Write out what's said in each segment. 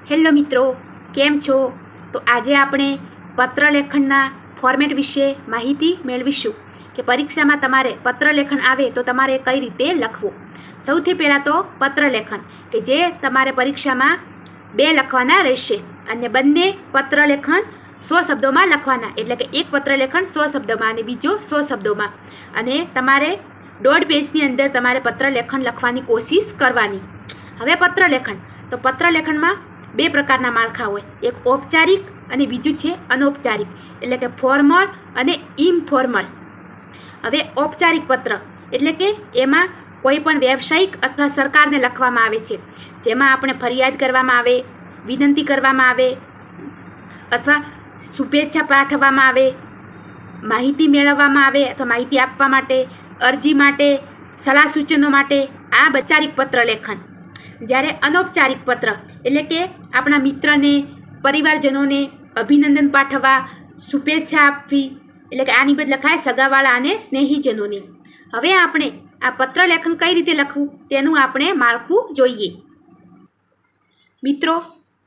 Hello મિત્રો, કેમ છો? તો આજે આપણે પત્રલેખનના ફોર્મેટ વિશે માહિતી મેળવીશું કે પરીક્ષામાં તમારે પત્રલેખન આવે તો તમારે કઈ રીતે લખવું. સૌથી પહેલાં તો પત્રલેખન કે જે તમારે પરીક્ષામાં 2 લખવાના રહેશે અને બંને પત્રલેખન 100 શબ્દોમાં લખવાના, એટલે કે એક પત્રલેખન 100 શબ્દોમાં અને બીજો 100 શબ્દોમાં, અને તમારે 1.5 પેજની અંદર તમારે પત્રલેખન લખવાની કોશિશ કરવાની. હવે પત્રલેખન, તો પત્રલેખનમાં 2 પ્રકારના માળખા હોય, એક ઔપચારિક અને બીજું છે અનૌપચારિક, એટલે કે ફોર્મલ અને ઇનફોર્મલ. હવે ઔપચારિક પત્ર એટલે કે એમાં કોઈ પણ વ્યવસાયિક અથવા સરકારને લખવામાં આવે છે, જેમાં આપણે ફરિયાદ કરવામાં આવે, વિનંતી કરવામાં આવે અથવા શુભેચ્છા પાઠવવામાં આવે, માહિતી મેળવવામાં આવે અથવા માહિતી આપવા માટે, અરજી માટે, સલાહ સૂચનો માટે, આ ઔપચારિક પત્રલેખન. જ્યારે અનૌપચારિક પત્ર એટલે કે આપણા મિત્રને, પરિવારજનોને અભિનંદન પાઠવવા, શુભેચ્છા આપવી, એટલે કે આની બદલે લખાય સગાવાળા અને સ્નેહીજનોને. હવે આપણે આ પત્રલેખન કઈ રીતે લખવું તેનું આપણે માળખું જોઈએ. મિત્રો,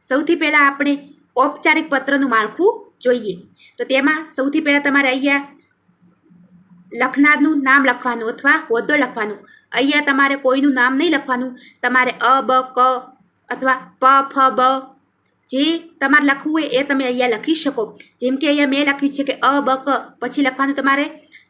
સૌથી પહેલાં આપણે ઔપચારિક પત્રનું માળખું જોઈએ. તો તેમાં સૌથી પહેલાં તમારે અહીંયા લખનારનું નામ લખવાનું અથવા હોદ્દો લખવાનું. અહીંયા તમારે કોઈનું નામ નહીં લખવાનું, તમારે અ, બ, ક અથવા પ, ફ, બ જે તમારે લખવું હોય એ તમે અહીંયા લખી શકો. જેમ કે અહીંયા મેં લખ્યું છે કે અ, બ, ક, પછી લખવાનું તમારે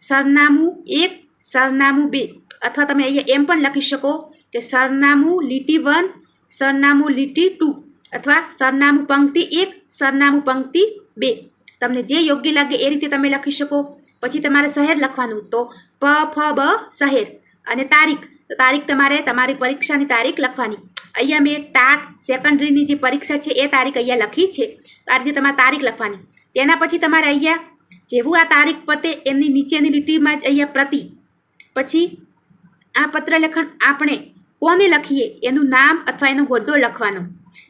સરનામું 1, સરનામું 2, અથવા તમે અહીંયા એમ પણ લખી શકો કે સરનામું લીટી 1, સરનામું લીટી 2, અથવા સરનામું પંક્તિ 1, સરનામું પંક્તિ 2. તમને જે યોગ્ય લાગે એ રીતે તમે લખી શકો. પછી તમારે શહેર લખવાનું, તો પ, ફ, બ શહેર, અને તારીખ, તો તારીખ તમારે તમારી પરીક્ષાની તારીખ લખવાની. અહીંયા મેં ટાટ સેકન્ડરીની જે પરીક્ષા છે એ તારીખ અહીંયા લખી છે, તો આ રીતે તમારે તારીખ લખવાની. તેના પછી તમારે અહીંયા જેવું આ તારીખ પતે એની નીચેની લીટીમાં જ અહીંયા પ્રતિ, પછી આ પત્રલેખન આપણે કોને લખીએ એનું નામ અથવા એનો હોદ્દો લખવાનો.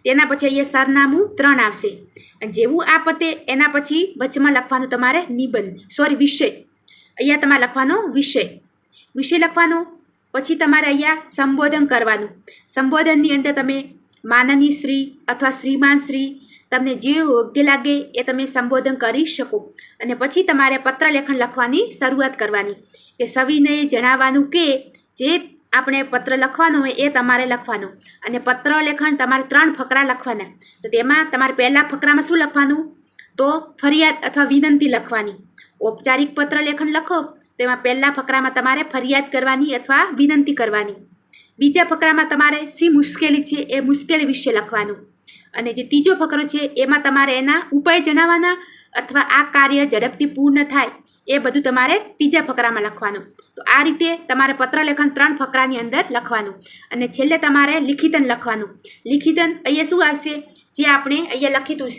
તેના પછી અહીંયા સરનામું 3 આવશે, અને જેવું આ પતે એના પછી વચમાં લખવાનું તમારે વિષય. અહીંયા તમારે લખવાનો વિષય લખવાનો. પછી તમારે અહીંયા સંબોધન કરવાનું. સંબોધનની અંદર તમે માનનીય શ્રી અથવા શ્રીમાન શ્રી, તમને જે યોગ્ય લાગે એ તમે સંબોધન કરી શકો. અને પછી તમારે પત્રલેખન લખવાની શરૂઆત કરવાની, કે સવિનય જણાવવાનું કે જે આપણે પત્ર લખવાનો હોય એ તમારે લખવાનું. અને પત્રલેખન તમારે 3 ફકરા લખવાના. તો તેમાં તમારે પહેલા ફકરામાં શું લખવાનું, તો ફરિયાદ અથવા વિનંતી લખવાની. ઔપચારિક પત્રલેખન લખો તો એમાં પહેલા ફકરામાં તમારે ફરિયાદ કરવાની અથવા વિનંતી કરવાની. બીજા ફકરામાં તમારે શી મુશ્કેલી છે એ મુશ્કેલી વિશે લખવાનું. અને જે ત્રીજો ફકરો છે એમાં તમારે એના ઉપાય જણાવવાના અથવા આ કાર્ય ઝડપથી પૂર્ણ થાય એ બધું તમારે ત્રીજા ફકરામાં લખવાનું. તો આ રીતે તમારે પત્રલેખન 3 ફકરાની અંદર લખવાનું. અને છેલ્લે તમારે લિખિતન લખવાનું. લિખિતન અહીંયા શું આવશે, જે આપણે અહીંયા લખીતું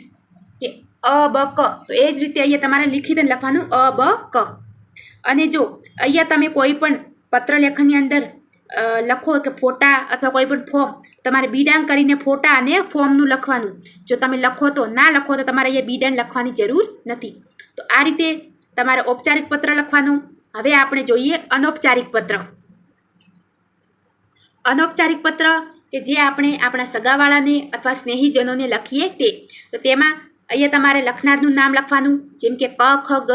કે અ, બ, ક, તો એ જ રીતે અહીંયા તમારે લિખિતન લખવાનું અ, બ, ક. અને જો અહીંયા તમે કોઈ પણ પત્રલેખનની અંદર લખો કે ફોટા અથવા કોઈ પણ ફોર્મ, તમારે બીડાંગ કરીને ફોટા અને ફોર્મનું લખવાનું. જો તમે લખો તો, ના લખો તો તમારે અહીંયા બીડાંગ લખવાની જરૂર નથી. તો આ રીતે તમારે ઔપચારિક પત્ર લખવાનું. હવે આપણે જોઈએ અનૌપચારિક પત્ર. અનૌપચારિક પત્ર કે જે આપણે આપણા સગાવાળાને અથવા સ્નેહીજનોને લખીએ તે. તો તેમાં અહીંયા તમારે લખનારનું નામ લખવાનું, જેમ કે ક, ખ, ગ,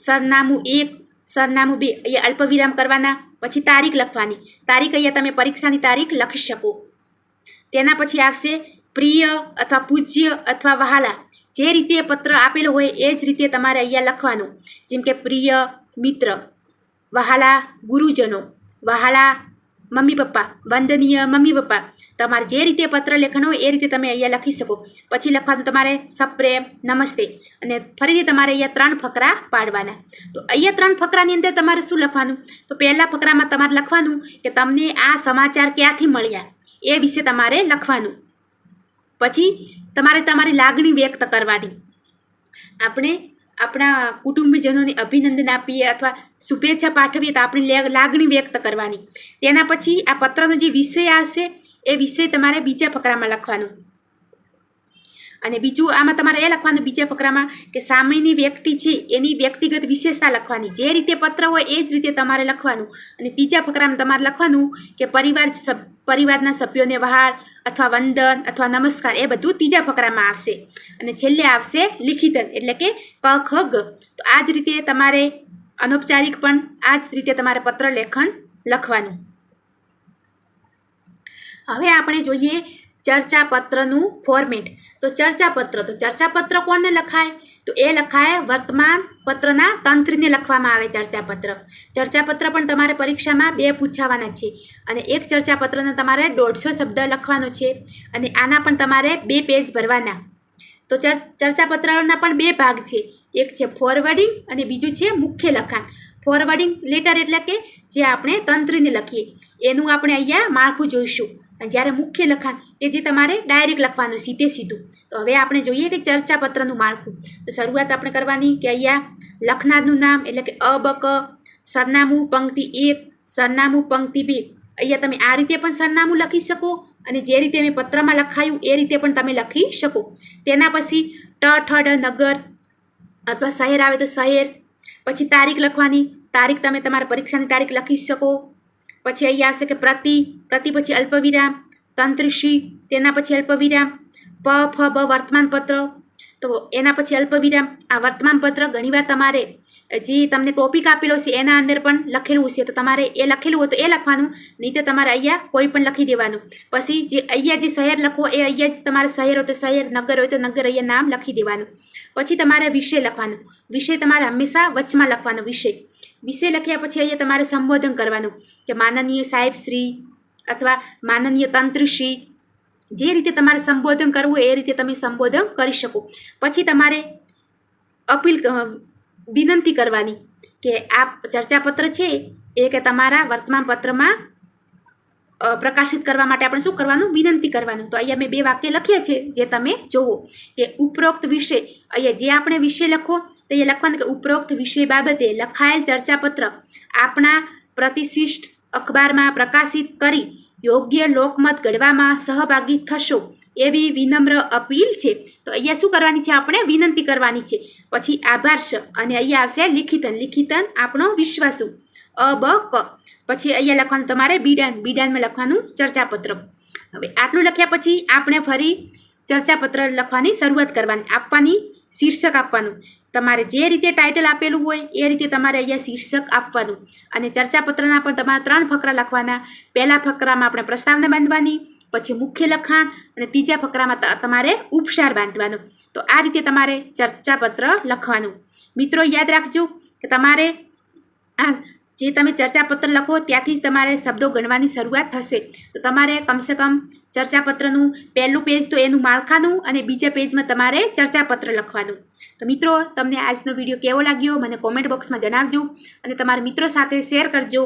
સરનામું 1, સરનામું 2, અહીંયા અલ્પવિરામ કરવાના. પછી તારીખ લખવાની. તારીખ અહીંયા તમે પરીક્ષાની તારીખ લખી શકો. તેના પછી આવશે પ્રિય અથવા પૂજ્ય અથવા વહાલા. જે રીતે પત્ર આપેલો હોય એ જ રીતે તમારે અહીંયા લખવાનું. જેમ કે પ્રિય મિત્ર, વહાલા ગુરુજનો, વહાલા મમ્મી પપ્પા, વંદનીય મમ્મી પપ્પા. તમારે જે રીતે પત્રલેખન હોય એ રીતે તમે અહીંયા લખી શકો. પછી લખવાનું તમારે સપ્રેમ, નમસ્તે, અને ફરીથી તમારે અહીંયા 3 ફકરા પાડવાના. તો અહીંયા 3 ફકરાની અંદર તમારે શું લખવાનું, તો પહેલા ફકરામાં તમારે લખવાનું કે તમને આ સમાચાર ક્યાંથી મળ્યા એ વિશે તમારે લખવાનું. પછી તમારે તમારી લાગણી વ્યક્ત કરવાની. આપણે આપણા કુટુંબીજનોને અભિનંદન આપીએ અથવા શુભેચ્છા પાઠવીએ તો આપણી લાગણી વ્યક્ત કરવાની. તેના પછી આ પત્રનો જે વિષય આવશે એ વિષય તમારે બીજા ફકરામાં લખવાનું. અને બીજું આમાં તમારે એ લખવાનું બીજા ફકરામાં કે સામેની વ્યક્તિ છે એની વ્યક્તિગત વિશેષતા લખવાની. જે રીતે પત્ર હોય એ જ રીતે તમારે લખવાનું. અને ત્રીજા ફકરામાં તમારે લખવાનું કે પરિવારના સભ્યોને વહાલ અથવા વંદન અથવા નમસ્કાર એ બધું ત્રીજા ફકરામાં આવશે. અને છેલ્લે આવશે લિખિતન એટલે કે ક ખ ગ. તો આ જ રીતે તમારે અનૌપચારિક પણ આ જ રીતે તમારે પત્ર લેખન લખવાનું. હવે આપણે જોઈએ ચર્ચાપત્રનું ફોર્મેટ. તો ચર્ચાપત્ર કોને લખાય? તો એ લખાય વર્તમાન પત્રના તંત્રીને લખવામાં આવે ચર્ચાપત્ર પણ તમારે પરીક્ષામાં 2 પૂછાવાના છે અને એક ચર્ચાપત્રને તમારે 150 શબ્દ લખવાનો છે અને આના પણ તમારે 2 પેજ ભરવાના. તો ચર્ચાપત્રના પણ 2 ભાગ છે, એક છે ફોરવર્ડિંગ અને બીજું છે મુખ્ય લખાણ. ફોરવર્ડિંગ લેટર એટલે કે જે આપણે તંત્રીને લખીએ એનું આપણે અહીંયા માળખું જોઈશું. અને જ્યારે મુખ્ય લખાણ એ જે તમારે ડાયરેક્ટ લખવાનું સીધું. તો હવે આપણે જોઈએ કે ચર્ચાપત્રનું માળખું. તો શરૂઆત આપણે કરવાની કે અહીંયા લખનારનું નામ એટલે કે અ બ ક, સરનામું પંક્તિ 1, સરનામું પંક્તિ 2. અહીંયા તમે આ રીતે પણ સરનામું લખી શકો અને જે રીતે મેં પત્રમાં લખાયું એ રીતે પણ તમે લખી શકો. તેના પછી ઠ નગર અથવા શહેર આવે તો શહેર. પછી તારીખ લખવાની, તારીખ તમે તમારા પરીક્ષાની તારીખ લખી શકો. પછી અહીંયા આવશે કે પ્રતિ પછી અલ્પવિરામ, તંત્રશ્રી તેના પછી અલ્પવિરામ, પ ફ બ વર્તમાનપત્ર તો એના પછી અલ્પવિરામ. આ વર્તમાનપત્ર ઘણીવાર તમારે જે તમને ટોપિક આપેલો છે એના અંદર પણ લખેલું છે તો તમારે એ લખેલું હોય તો એ લખવાનું, નહીં તો તમારે અહીંયા કોઈ પણ લખી દેવાનું. પછી જે અહીંયા જે શહેર લખો એ અહીંયા જ તમારે શહેર હોય તો શહેર, નગર હોય તો નગર અહીંયા નામ લખી દેવાનું. પછી તમારે વિષય લખવાનું. વિષય તમારે હંમેશા વચમાં લખવાનો. વિષય લખ્યા પછી અહીંયા તમારે સંબોધન કરવાનું કે માનનીય સાહેબ શ્રી અથવા માનનીય તંત્રશ્રી. જે રીતે તમારે સંબોધન કરવું એ રીતે તમે સંબોધન કરી શકો. પછી તમારે વિનંતી કરવાની કે આ ચર્ચાપત્ર છે એ કે તમારા વર્તમાનપત્રમાં પ્રકાશિત કરવા માટે આપણે શું કરવાનું? વિનંતી કરવાનું. તો અહીંયા મેં 2 વાક્ય લખ્યા છે જે તમે જુઓ કે ઉપરોક્ત વિષય. અહીંયા જે આપણે વિષય લખો તો એ લખવાનું કે ઉપરોક્ત વિષય બાબતે લખાયેલ ચર્ચાપત્ર આપણા પ્રતિષ્ઠિત અખબારમાં પ્રકાશિત કરી યોગ્ય લોકમત ઘડવામાં સહભાગી થશો એવી વિનમ્ર અપીલ છે. તો અહીંયા શું કરવાની છે? આપણે વિનંતી કરવાની છે. પછી આભાર અને અહીંયા આવશે લિખિતન આપણો વિશ્વાસુ અ બ ક. પછી અહીંયા લખવાનું તમારે બીડાનમાં લખવાનું ચર્ચાપત્ર. હવે આટલું લખ્યા પછી આપણે ફરી ચર્ચાપત્ર લખવાની શરૂઆત કરવાની, આપવાની શીર્ષક આપવાનું. તમારે જે રીતે ટાઇટલ આપેલું હોય એ રીતે તમારે અહીંયા શીર્ષક આપવાનું. અને ચર્ચાપત્રના પણ તમારે 3 ફકરા લખવાના. પહેલા ફકરામાં આપણે પ્રસ્તાવના બાંધવાની, પછી મુખ્ય લખાણ અને ત્રીજા ફકરામાં તમારે ઉપસાર બાંધવાનો. તો આ રીતે તમારે ચર્ચાપત્ર લખવાનું. મિત્રો યાદ રાખજો કે તમારે આ જે તમે ચર્ચાપત્ર લખો ત્યાંથી જ તમારે શબ્દો ગણવાની શરૂઆત થશે. તો તમારે કમસે કમ ચર્ચાપત્રનું પહેલું પેજ તો એનું માળખાનું અને બીજા પેજમાં તમારે ચર્ચાપત્ર લખવાનું. તો મિત્રો તમને આજનો વિડીયો કેવો લાગ્યો મને કોમેન્ટ બોક્સમાં જણાવજો અને તમારા મિત્રો સાથે શેર કરજો.